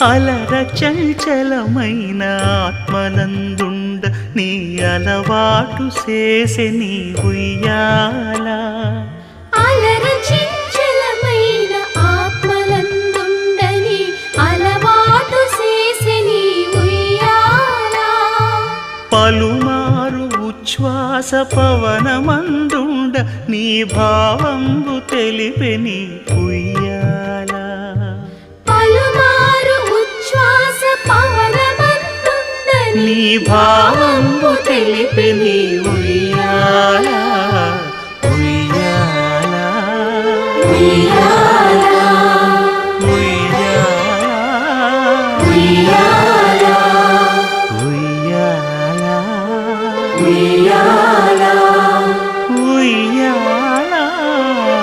అలర చంచలమైన ఆత్మనందుండ నీ అలవాటు చేసే నీ ఉయ్యాల. అలర చంచలమైన ఆత్మనందుండ నీ అలవాటు చేసే నీ ఉయ్యాల. పలుమారు ఉచ్ఛ్వాస పవనమందుండ నీ భావంబు తెలిపే నీ ఉయ్యాల. పలుమారు ఉచ్ఛ్వాస పవనమందుండ నీ భావంబు తెలిపే నీ ఉయ్యాల. ఉయ్యాల.